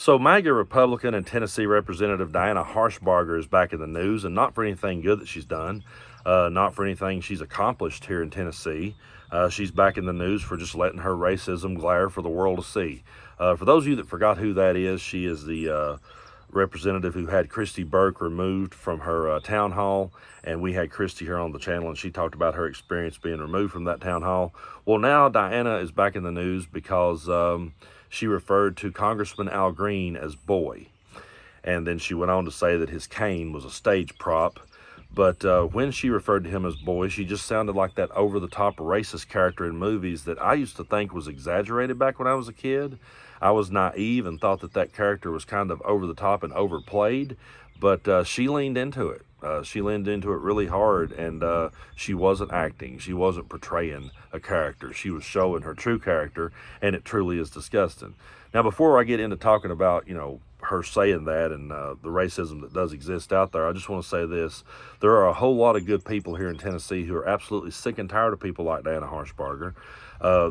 So, MAGA Republican and Tennessee Representative Diana Harshbarger is back in the news, and not for anything good that she's done, not for anything she's accomplished here in Tennessee. She's back in the news for just letting her racism glare for the world to see. For those of you that forgot who that is, she is the representative who had Christy Burke removed from her town hall, and we had Christy here on the channel, and she talked about her experience being removed from that town hall. Well, now Diana is back in the news because she referred to Congressman Al Green as boy, and then she went on to say that his cane was a stage prop. But when she referred to him as boy, she just sounded like that over-the-top racist character in movies that I used to think was exaggerated back when I was a kid. I was naive and thought that that character was kind of over-the-top and overplayed, but she leaned into it. She leaned into it really hard, and she wasn't acting. She wasn't portraying a character. She was showing her true character, and it truly is disgusting. Now, before I get into talking about, her saying that and the racism that does exist out there, I just want to say this. There are a whole lot of good people here in Tennessee who are absolutely sick and tired of people like Diana Harshbarger.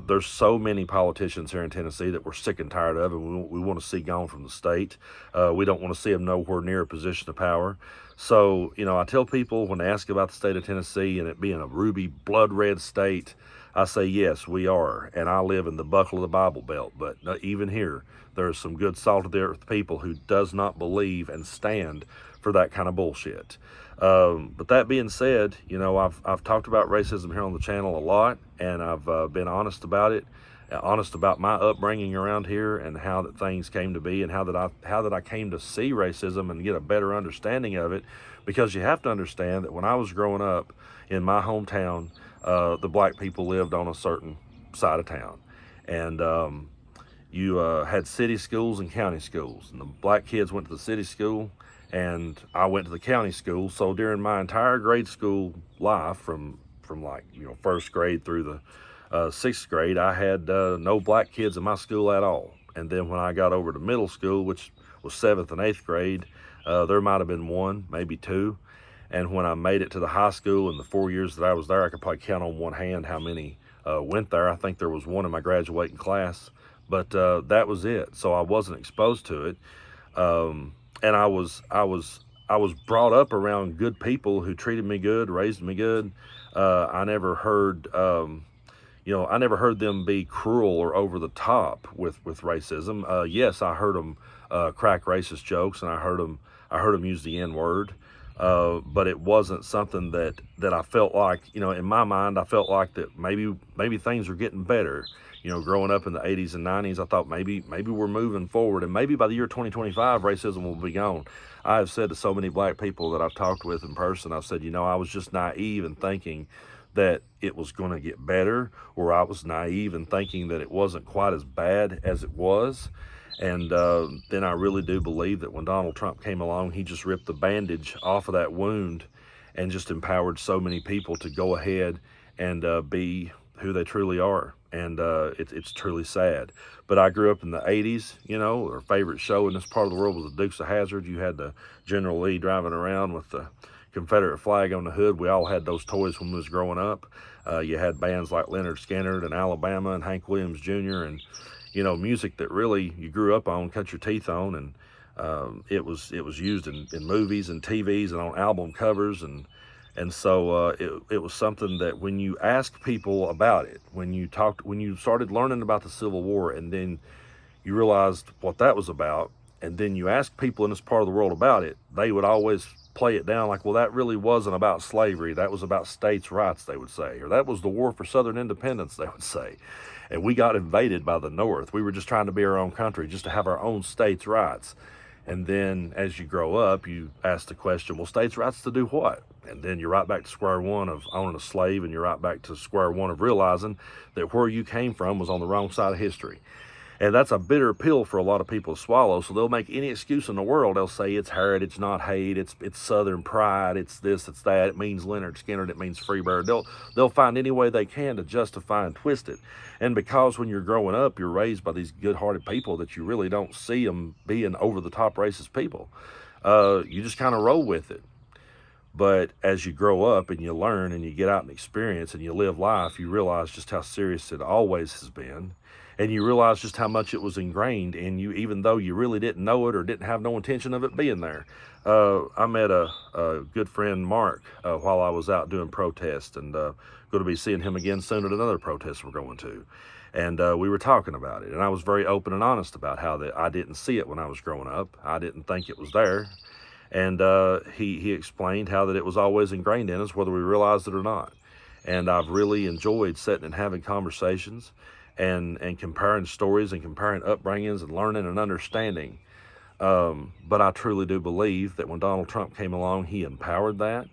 There's so many politicians here in Tennessee that we're sick and tired of, and we want to see gone from the state. We don't want to see them nowhere near a position of power. So, I tell people when they ask about the state of Tennessee and it being a ruby blood red state, I say, yes, we are. And I live in the buckle of the Bible Belt. But even here, there's some good salt of the earth people who does not believe and stand for that kind of bullshit. But that being said, I've talked about racism here on the channel a lot, and I've been honest about it, honest about my upbringing around here and how that things came to be, and how that I came to see racism and get a better understanding of it. Because you have to understand that when I was growing up in my hometown, the black people lived on a certain side of town, and you had city schools and county schools, and the black kids went to the city school and I went to the county school. So during my entire grade school life, from like first grade through the sixth grade, I had no black kids in my school at all. And then when I got over to middle school, which was seventh and eighth grade, there might have been one, maybe two. And when I made it to the high school in the 4 years that I was there, I could probably count on one hand how many went there. I think there was one in my graduating class, but that was it. So I wasn't exposed to it. And I was brought up around good people who treated me good, raised me good. I never heard, I never heard them be cruel or over the top with racism. Yes, I heard them crack racist jokes, and I heard them use the N-word. But it wasn't something that I felt like, in my mind, I felt like that maybe things were getting better. Growing up in the 80s and 90s, I thought maybe we're moving forward, and maybe by the year 2025, racism will be gone. I have said to so many black people that I've talked with in person, I've said, I was just naive in thinking that it was going to get better, or I was naive in thinking that it wasn't quite as bad as it was. And then I really do believe that when Donald Trump came along, he just ripped the bandage off of that wound and just empowered so many people to go ahead and be who they truly are. And it's truly sad. But I grew up in the 80s, our favorite show in this part of the world was the Dukes of Hazzard. You had the General Lee driving around with the Confederate flag on the hood. We all had those toys when we was growing up. You had bands like Leonard Skinner and Alabama and Hank Williams Jr. and music that really you grew up on, cut your teeth on, and it was used in movies and TVs and on album covers, and so it was something that when you ask people about it, when you started learning about the Civil War, and then you realized what that was about, and then you ask people in this part of the world about it, they would always play it down like, well, that really wasn't about slavery. That was about states' rights, they would say, or that was the war for Southern independence, they would say. And we got invaded by the North. We were just trying to be our own country, just to have our own states' rights. And then as you grow up, you ask the question, well, states' rights to do what? And then you're right back to square one of owning a slave, and you're right back to square one of realizing that where you came from was on the wrong side of history. And that's a bitter pill for a lot of people to swallow. So they'll make any excuse in the world. They'll say it's heritage, not hate. It's Southern pride. It's this, it's that. It means Leonard Skinner. It means Freebird. They'll find any way they can to justify and twist it. And because when you're growing up, you're raised by these good-hearted people that you really don't see them being over-the-top racist people. You just kind of roll with it. But as you grow up and you learn and you get out and experience and you live life, you realize just how serious it always has been. and you realize just how much it was ingrained in you, even though you really didn't know it or didn't have no intention of it being there. I met a good friend, Mark, while I was out doing protests, and going to be seeing him again soon at another protest we're going to. And we were talking about it, and I was very open and honest about how that I didn't see it when I was growing up. I didn't think it was there. And he explained how that it was always ingrained in us, whether we realized it or not. And I've really enjoyed sitting and having conversations and comparing stories and comparing upbringings and learning and understanding. But I truly do believe that when Donald Trump came along, he empowered that.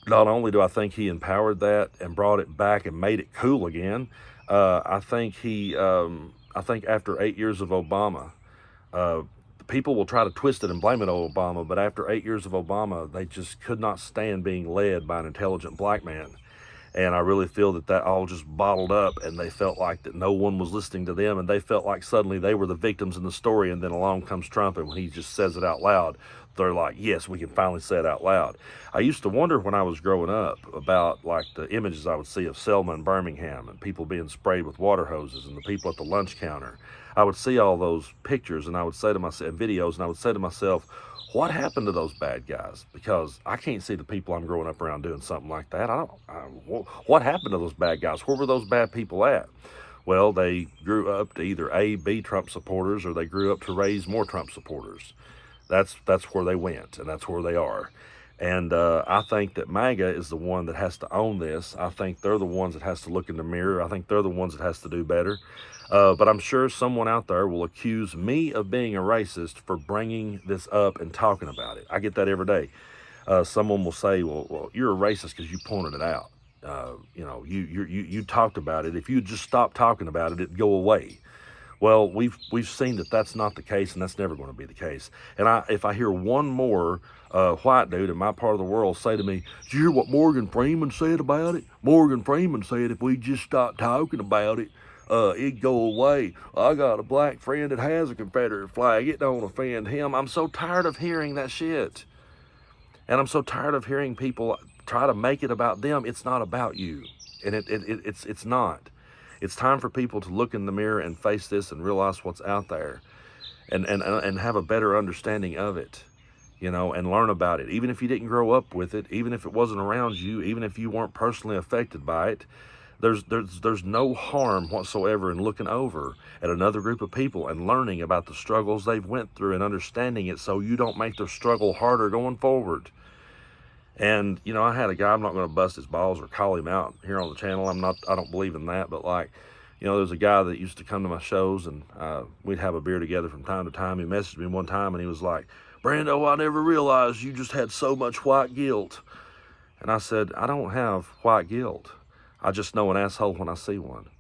Not only do I think he empowered that and brought it back and made it cool again, I think I think after 8 years of Obama, people will try to twist it and blame it on Obama, but after 8 years of Obama, they just could not stand being led by an intelligent black man. And I really feel that that all just bottled up, and they felt like that no one was listening to them, and they felt like suddenly they were the victims in the story. And then along comes Trump, and when he just says it out loud, they're like, yes, we can finally say it out loud. I used to wonder when I was growing up about like the images I would see of Selma and Birmingham and people being sprayed with water hoses and the people at the lunch counter. I would see all those pictures, and I would say to myself, videos, and I would say to myself, what happened to those bad guys? Because I can't see the people I'm growing up around doing something like that. What happened to those bad guys? Where were those bad people at? Well, they grew up to either A, be Trump supporters, or they grew up to raise more Trump supporters. That's where they went, and that's where they are. And I think that Maga is the one that has to own this. I think they're the ones that has to look in the mirror. I think they're the ones that has to do better. But I'm sure someone out there will accuse me of being a racist for bringing this up and talking about it. I get that every day. Someone will say, well, you're a racist because you pointed it out. You talked about it. If you just stopped talking about it, it'd go away. Well, we've seen that that's not the case, and that's never going to be the case. And if I hear one more white dude in my part of the world say to me, "Did you hear what Morgan Freeman said about it? Morgan Freeman said if we just stopped talking about it, it'd go away. I got a black friend that has a Confederate flag. It don't offend him." I'm so tired of hearing that shit, and I'm so tired of hearing people try to make it about them. It's not about you, and it's not. It's time for people to look in the mirror and face this and realize what's out there, and have a better understanding of it, and learn about it. Even if you didn't grow up with it, even if it wasn't around you, even if you weren't personally affected by it, there's no harm whatsoever in looking over at another group of people and learning about the struggles they've went through and understanding it, so you don't make their struggle harder going forward. And, I had a guy, I'm not going to bust his balls or call him out here on the channel. I don't believe in that. But there's a guy that used to come to my shows, and we'd have a beer together from time to time. He messaged me one time, and he was like, "Brando, I never realized you just had so much white guilt." And I said, I don't have white guilt. I just know an asshole when I see one.